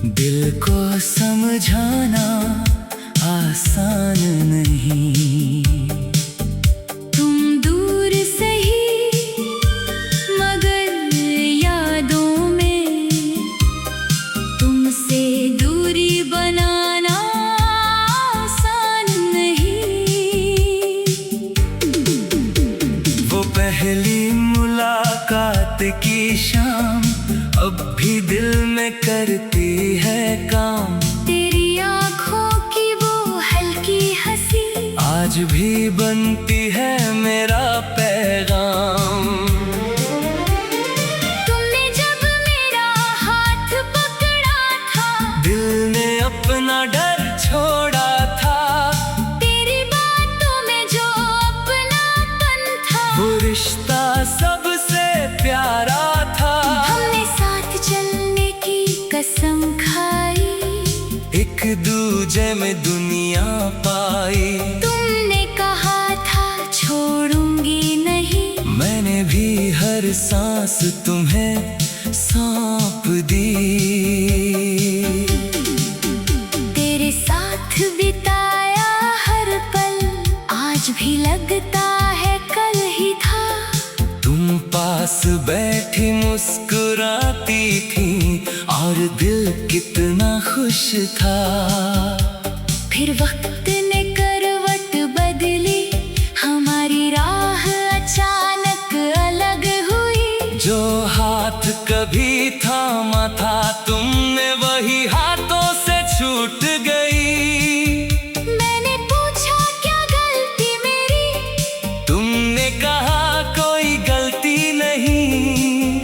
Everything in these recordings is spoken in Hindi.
दिल को समझाना आसान नहीं। तुम दूर सही मगर यादों में तुमसे दूरी बनाना आसान नहीं। वो पहली मुलाकात की शाम अब भी दिल में करती है काम। तेरी आँखों की वो हल्की हंसी आज भी बनती है मेरा पैगाम। तुमने जब मेरा हाथ पकड़ा था दिल ने अपना डर छोड़ा था। तेरी बातों में जो अपनापन था वो रिश्ता सबसे प्यारा था। हमने साथ चलने की कसम खाई, एक दूजे में दुनिया पाई। तुमने कहा था छोड़ूंगी नहीं, मैंने भी हर सांस तुम्हें सौंप दी। तेरे साथ बिताया हर पल आज भी लगता है कल ही था। तुम पास बैठी मुस्कुराती थी और दिल कितना खुश था। फिर वक्त ने करवट बदली, हमारी राह अचानक अलग हुई। जो हाथ कभी थामा था तुमने वही हाथों से छूट गई। मैंने पूछा क्या गलती मेरी, तुमने कहा कोई गलती नहीं।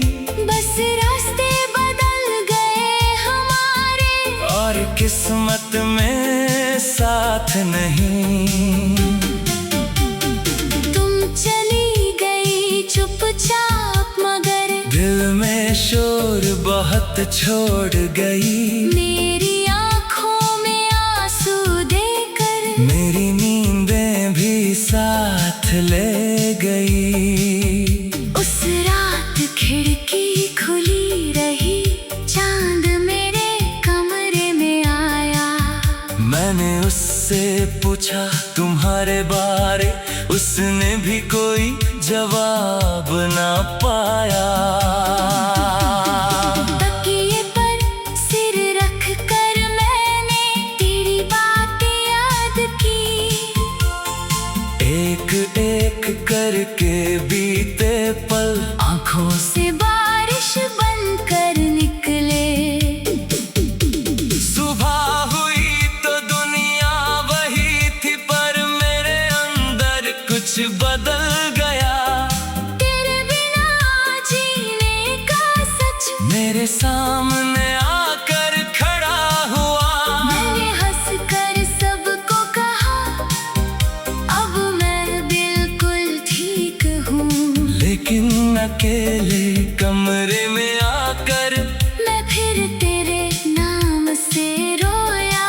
बस रास्ते बदल गए हमारे और किस्मत में साथ नहीं। तुम चली गई चुपचाप मगर दिल में शोर बहुत छोड़ गई। मेरी आँखों में आंसू देकर मेरी नींदें भी साथ ले गई। उस रात खिड़की खुली रही, चांद मेरे कमरे में आया। मैंने उससे पूछा तुम्हारे बारे, उसने भी कोई जवाब ना पाया। तकिए पर सिर रख कर मैंने तेरी बातें याद की। एक एक करके बीते पल आंखों से से बारिश बनकर निकले। सुबह हुई तो दुनिया वही थी पर मेरे अंदर कुछ बदल गया। तेरे बिना जीने का सच मेरे सामने आकर खड़ा हुआ। मैंने हंस कर सबको कहा, अब मैं बिल्कुल ठीक हूँ। लेकिन अकेले कमरे में आकर मैं फिर तेरे नाम से रोया।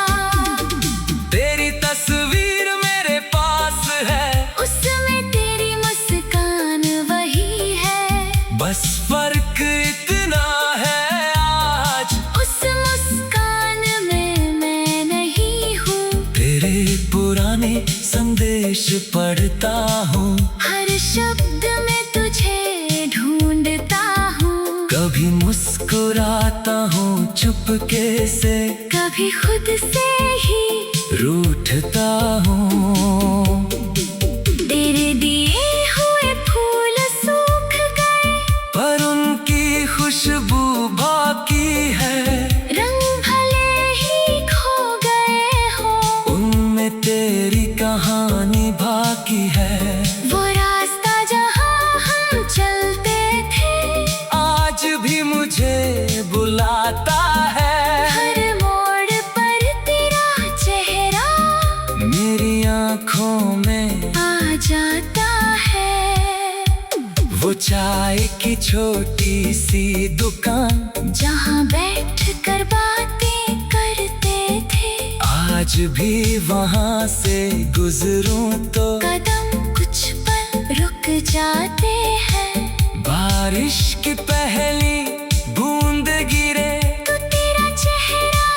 तेरी तस्वीर मेरे पास है, उसमें तेरी मुस्कान वही है। बस फर्क इतना है आज उस मुस्कान में मैं नहीं हूँ। तेरे पुराने संदेश पढ़ता हूँ। हर शब्द में तुझे ढूंढता हूँ। कभी मुस्कुराता हूँ चुपके से, कभी खुद से ही रूठता हूँ। तेरे दिए हुए फूल सूख गए, पर उनकी खुशबू बाकी है। रंग भले ही खो गए हो, उनमें तेरी कहानी बाकी है। वो रास्ता जहाँ हम चलते थे आज भी मुझे बुलाता है। हर मोड़ पर तेरा चेहरा मेरी आँखों में आ जाता है। वो चाय की छोटी सी दुकान जहाँ बैठ कर बातें करते थे, आज भी वहाँ से गुजरूं तो कदम कुछ पल रुक जाते हैं। बारिश की पहली बूंद गिरे तो तेरा चेहरा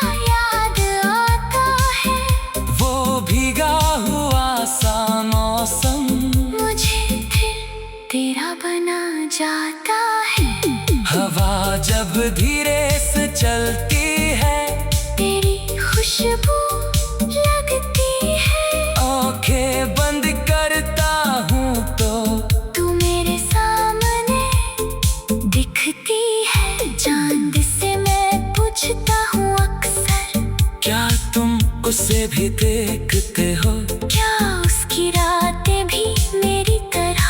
उसे भी देखते हो? क्या उसकी रातें भी मेरी तरह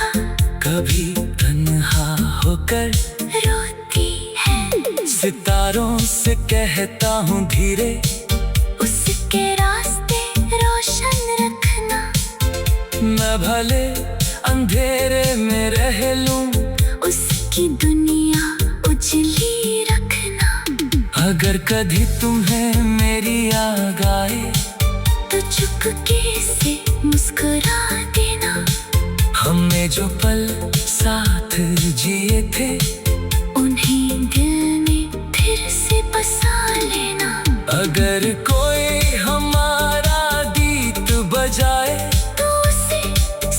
कभी तन्हा होकर रोती है? सितारों से कहता हूँ धीरे, उसके रास्ते रोशन रखना। मैं भले अंधेरे में रह लूं, उसकी दुनिया उजली रखना। अगर कभी तुम्हें मेरी याद आए तो चुपके से मुस्कुरा देना। हमने जो पल साथ जिए थे, उन्हें दिल में फिर से बसा लेना। अगर कोई हमारा गीत बजाए तो उसे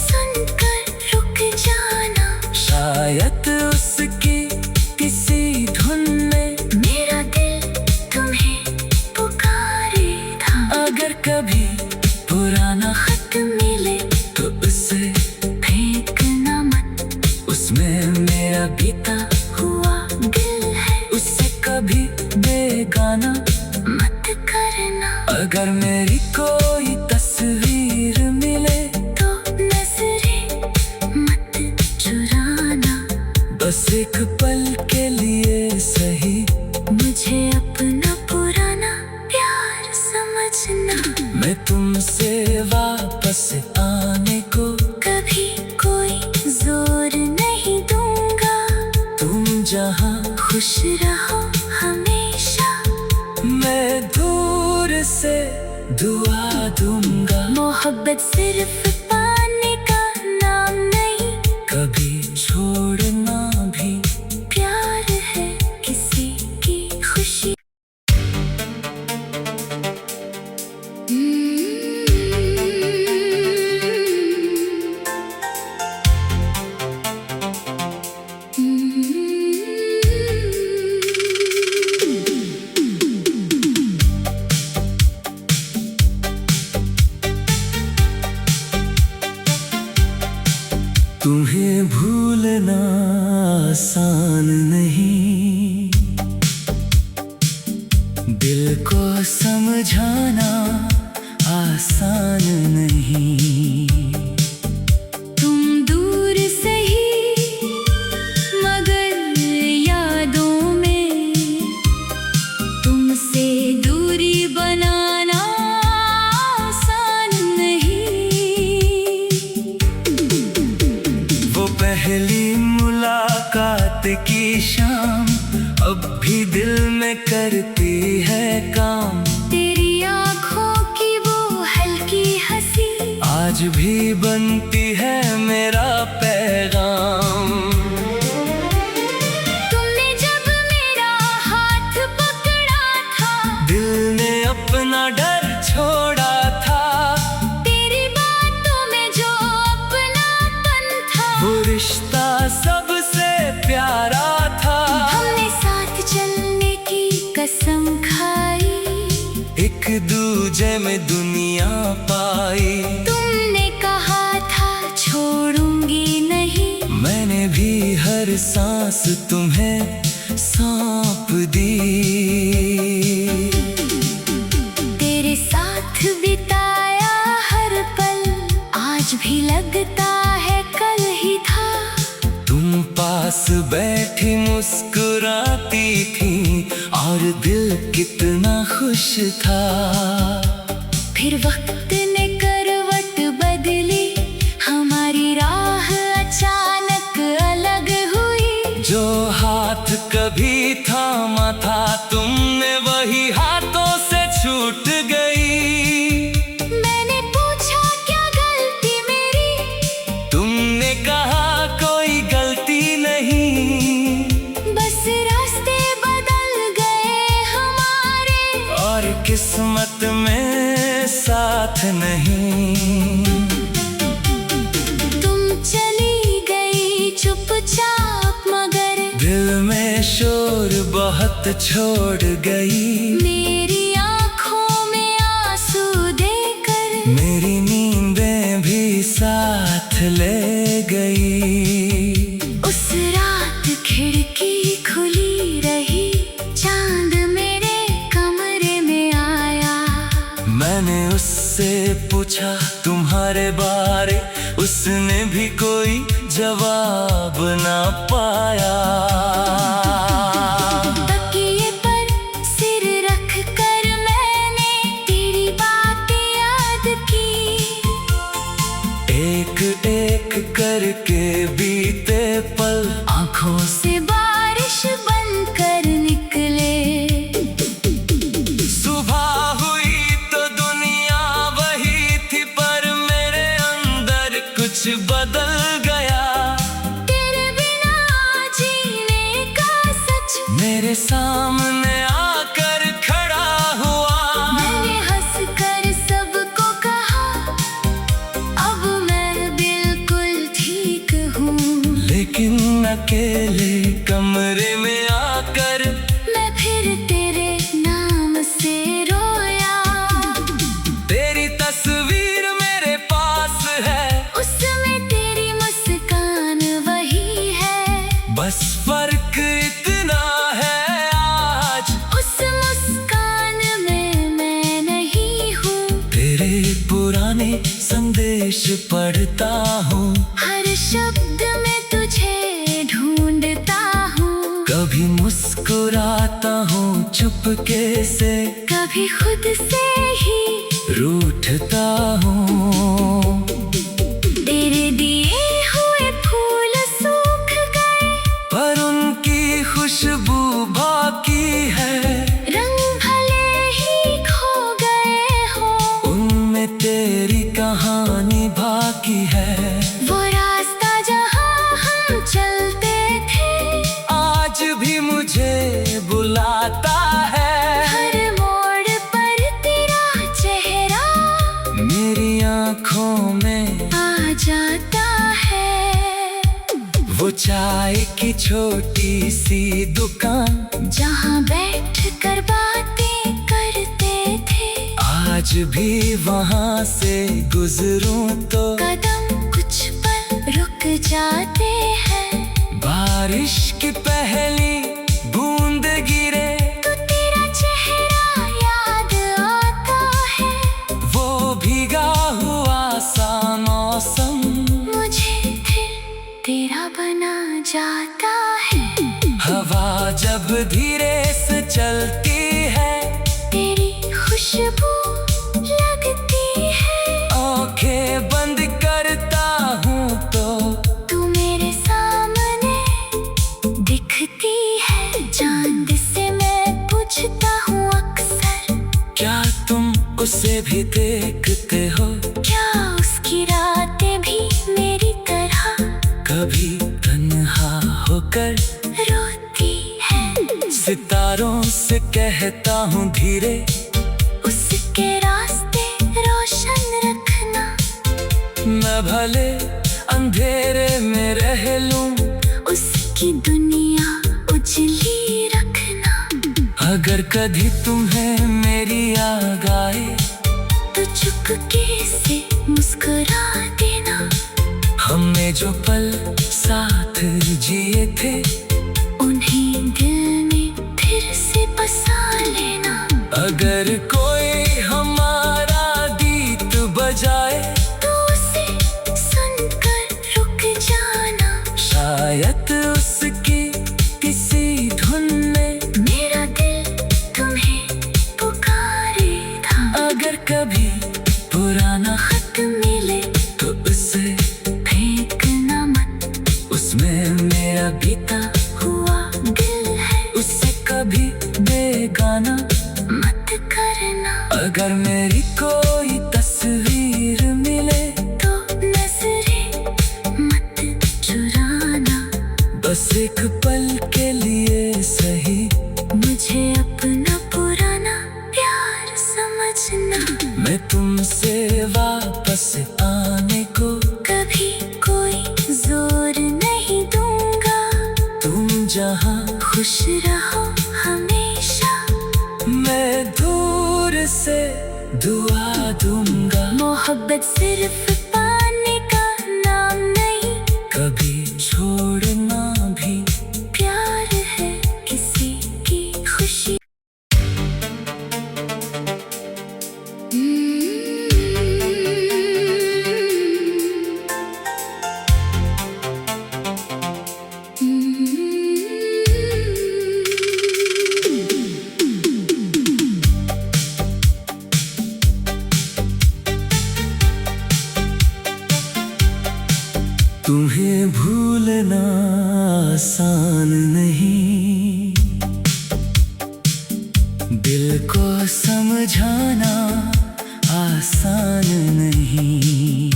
सुनकर रुक जाना। शायद उसकी किसी धुन में मेरा दिल तुम्हें पुकारे था। अगर कभी पुराना खत मिले तो उसे फेंकना मत। उसमें मेरा बीता हुआ दिल है, उससे कभी बेगाना मत करना। अगर मेरी कोई तस्वीर मिले तो नजरें मत चुराना। बस एक पल के लिए सही मुझे अपना पुराना प्यार समझना। मैं तुमसे वापस आने को कभी कोई जोर नहीं दूंगा। तुम जहाँ खुश रहो हमेशा। मैं दूर से दुआ दूंगा। मोहब्बत सिर्फ पाने का नाम नहीं, कभी छोड़ना भी प्यार है किसी की खुशी। तुम्हें भूलना आसान नहीं, दिल को समझाना आसान नहीं। तुम दूर सही मगर यादों में तुमसे दूरी बनाना आसान नहीं। वो पहली मुलाकात की शाम अब भी दिल में करती है काम। तेरी आँखों की वो हल्की हंसी आज भी बनती है मेरा पैगाम। तुमने जब मेरा हाथ पकड़ा था, दिल ने अपना डर छोड़ा था। तेरी बातों में जो अपनापन था, वो रिश्ता सबसे प्यारा था। हमने साथ चलने की कसम खाई, एक दूजे में दुनिया पाई। तुमने कहा था छोड़ूंगी नहीं, मैंने भी हर सांस तुम्हें सौंप दी। तेरे साथ बिताया हर पल आज भी लगता है कल ही था। तुम पास बैठी मुस्कुराती थी और दिल कितना खुश था। फिर वक्त ने करवट बदली, हमारी राह अचानक अलग हुई। जो हाथ कभी थामा था तुमने, वही हाथों से छूट गई। मैंने पूछा क्या गलती मेरी, तुमने कहा कोई गलती नहीं। बस रास्ते बदल गए हमारे, और किस्मत में साथ नहीं। तुम चली गई चुपचाप मगर दिल में शोर बहुत छोड़ गई। मेरी आँखों में आंसू देकर मेरी नींदें भी साथ ले गई। उस रात खिड़की खुली रही, चांद मेरे कमरे में आया। मैंने पूछा तुम्हारे बारे, उसने भी कोई जवाब ना पाया। तकिए पर सिर रख कर मैंने तेरी बातें याद की। एक एक करके बीते पल आँखों से बारिश बनकर निकले। सुबह हुई तो दुनिया वही थी, पर मेरे अंदर कुछ बदल गया। तेरे बिना जीने का सच मेरे सामने आकर खड़ा हुआ। मैंने हंस कर सबको कहा, अब मैं बिल्कुल ठीक हूँ। लेकिन अकेले कमरे में आकर मैं फिर तेरे नाम से रोया। तेरी तस्वीर मेरे पास है, उसमें तेरी मुस्कान वही है। बस फर्क इतना है आज उस मुस्कान में मैं नहीं हूँ। तेरे पुराने संदेश पढ़ता हूँ, हर शब्द में तुझे ढूंढता हूँ। कभी मुस्कुराता हूँ चुपके से, कभी खुद से ही रूठता हूँ। तेरे दिए हुए फूल सूख गए, पर उनकी खुशबू बाकी है। रंग भले ही खो गए हो, उनमें तेरी कहानी बाकी है। वो रास्ता जहाँ हम चलते थे आज भी मुझे बुलाता है। हर मोड़ पर तेरा चेहरा मेरी आँखों में आ जाता है। वो चाय की छोटी सी दुकान, जहाँ बैठ कर बातें करते थे। आज भी वहाँ से गुजरूं तो कदम कुछ पल रुक जाते हैं। बारिश की पहली बूंद गिरे तो तेरा चेहरा याद आता है। वो भीगा हुआ सा मौसम मुझे फिर तेरा बना जाता है। हवा जब धीरे से चलती है, तेरी खुशबू लगती है। आंखें बंद करता हूँ तो तू मेरे सामने दिखती है। चांद से मैं पूछता हूँ अक्सर, क्या तुम उसे भी देखते हो? क्या उसकी रातें भी मेरी तरह कभी तन्हा होकर रोती है। सितारों से कहता हूँ धीरे, उसके रास्ते रोशन रखना। मैं भले अंधेरे में रह लूं, उसकी दुनिया उजली रखना। अगर कभी तुम्हें मेरी याद आए तो चुपके से मुस्कुरा देना। हमने जो पल साथ जिए थे, उन्हें दिल में फिर से बसा लेना। अगर कोई हमारा गीत बजाए तो उसे सुनकर रुक जाना। शायद उसकी किसी धुन में मेरा दिल तुम्हें पुकारे था। अगर कभी पुराना खत मिले तो उसे फेंकना मत। उसमें मेरा बीता हुआ दिल है, उससे कभी बेगाना मत करना। अगर मेरी कोई तस्वीर मिले तो नजरें मत चुराना। बस एक पल के लिए सही मुझे अपना पुराना प्यार समझना। मैं तुमसे वापस आने को कभी कोई जोर नहीं दूंगा। तुम जहाँ खुश रहो हमेशा। मैं दूर से दुआ दूंगा। मोहब्बत सिर्फ पाने का नाम नहीं, कभी छोड़ना भी प्यार है किसी की खुशी। तुम्हें भूलना आसान नहीं, दिल को समझाना आसान नहीं।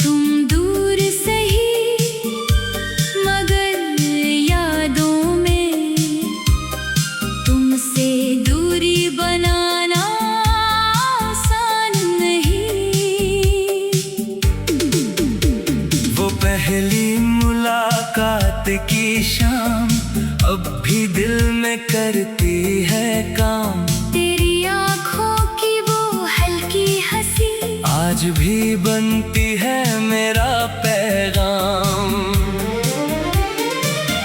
तुम दूर सही मगर यादों में तुमसे दूरी बनाना आसान नहीं। वो पहली मुलाकात की शाम अब भी दिल में करती है काम। तेरी आँखों की वो हल्की हंसी आज भी बनती है मेरा पैगाम।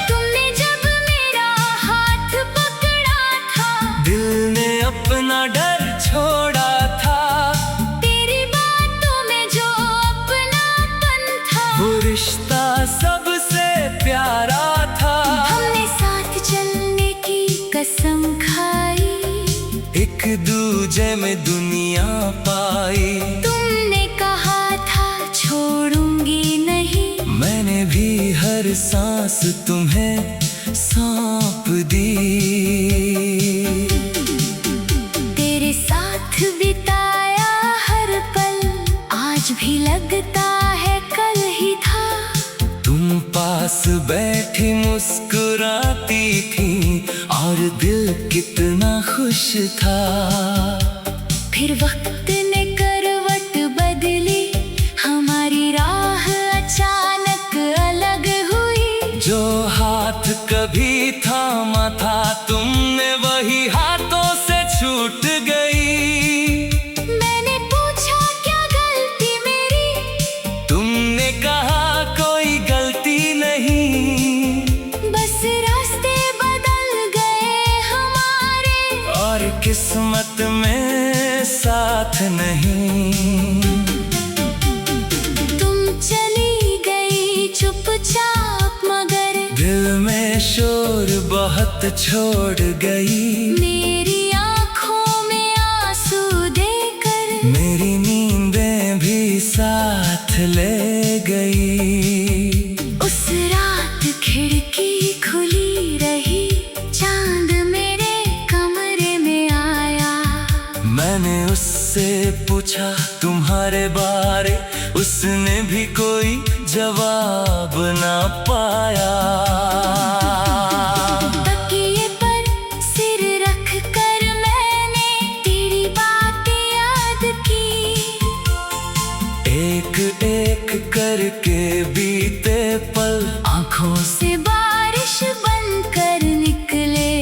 तुमने जब मेरा हाथ पकड़ा था, दिल ने अपना डर छोड़ा था। तेरी बातों में जो अपनापन था, वो रिश्ता सबसे प्यारा था। हमने साथ चलने की कसम खाई, एक दूजे में दुनिया पाई। तुमने कहा था छोड़ूंगी नहीं, मैंने भी हर सांस तुम्हें सौंप दी। तेरे साथ बिताया हर पल आज भी लगता है कल ही था। तुम पास बैठी मुस्कुराती थी और दिल कितना खुश था। फिर वक्त ने करवट बदली, हमारी राह अचानक अलग हुई। जो हाथ कभी थामा था तुमने, वही हाथों से छूट गई। मैंने पूछा क्या गलती मेरी, तुमने कहा कोई गलती नहीं। बस रास्ते बदल गए हमारे, और किस्मत में साथ नहीं। तुम चली गई चुपचाप मगर दिल में शोर बहुत छोड़ गई। मेरी आँखों में आंसू देकर मेरी नींदें भी साथ ले गई। उस रात खिड़की खुली रही, चांद मेरे कमरे में आया। मैंने उससे पूछा तुम्हारे बारे, उसने भी कोई जवाब ना पाया। तकिए पर सिर रख कर मैंने तेरी बातें याद की। एक एक करके बीते पल आँखों से से बारिश बनकर निकले।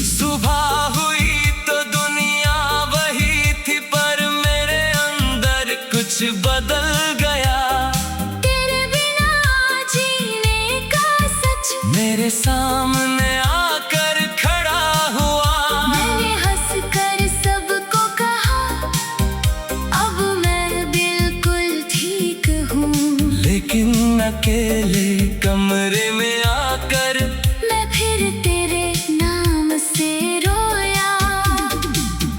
सुबह हुई तो दुनिया वही थी, पर मेरे अंदर कुछ बदल गया। तेरे बिना जीने का सच मेरे सामने आकर खड़ा हुआ। मैंने हंस कर सबको कहा, अब मैं बिल्कुल ठीक हूँ। लेकिन अकेले कमरे में आकर मैं फिर तेरे नाम से रोया।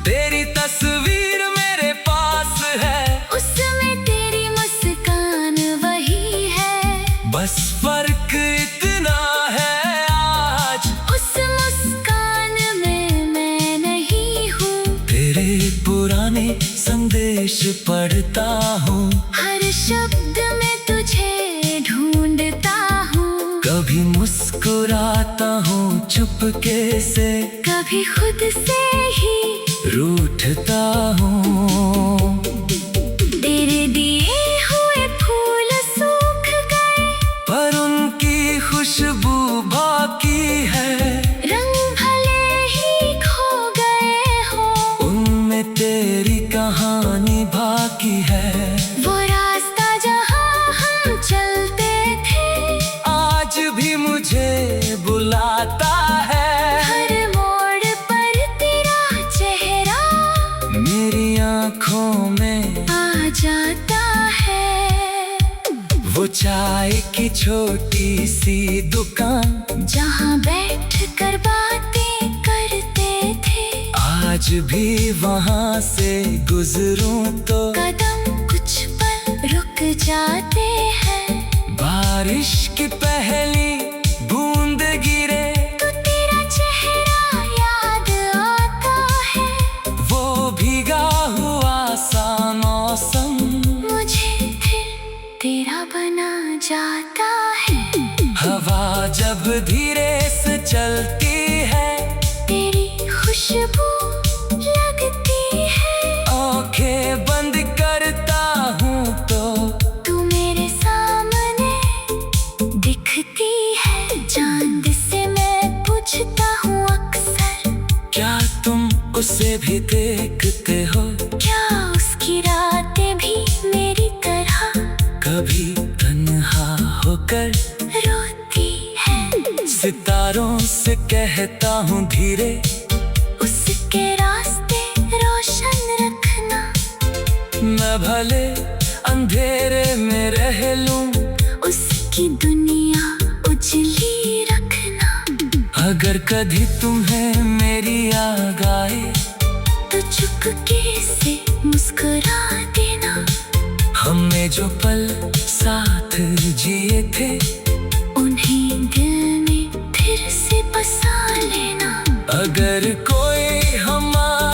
तेरी तस्वीर मेरे पास है, उसमें तेरी मुस्कान वही है। बस फर्क इतना है आज उस मुस्कान में मैं नहीं हूँ। तेरे पुराने संदेश पढ़ता हूँ। हर शब्द में तुझे ढूंढता हूँ, कभी मुस्कुराता हूँ चुपके से, कभी खुद से ही रूठता हूँ। तेरे दिए हुए फूल सूख गए, पर उनकी खुशबू बाकी है। रंग भले ही खो गए हो, उनमें तेरी कहानी बाकी है। वो रास्ता जहाँ हम चलते थे आज भी मुझे बुलाता है। हर मोड़ पर तेरा चेहरा मेरी आँखों में आ जाता है। वो चाय की छोटी सी दुकान, जहाँ बैठ कर बातें करते थे। आज भी वहाँ से गुजरूं तो कदम कुछ पल रुक जाते हैं। बारिश की पहली बूंद गिरे तो तेरा चेहरा याद आता है। वो भीगा हुआ सा मौसम मुझे फिर तेरा बना जाता है। हवा जब धीरे से चलती है तेरी खुशबू लगती है। आंखें बंद करता हूँ तो तू मेरे सामने दिखती है। चांद से मैं पूछता हूँ अक्सर, क्या तुम उसे भी देखते हो? क्या उसकी रातें भी मेरी तरह कभी तन्हा होकर रोती है। सितारों से कहता हूँ धीरे, उसके रास्ते रोशन रखना। मैं भले अंधेरे में रह लूं, उसकी दुनिया उजली रखना। अगर कभी तुम्हें मेरी याद आए तो चुपके से मुस्कुरा देना। हमने जो पल साथ जिए थे उन्हें दिल में फिर से बसा लेना। अगर कोई हमारा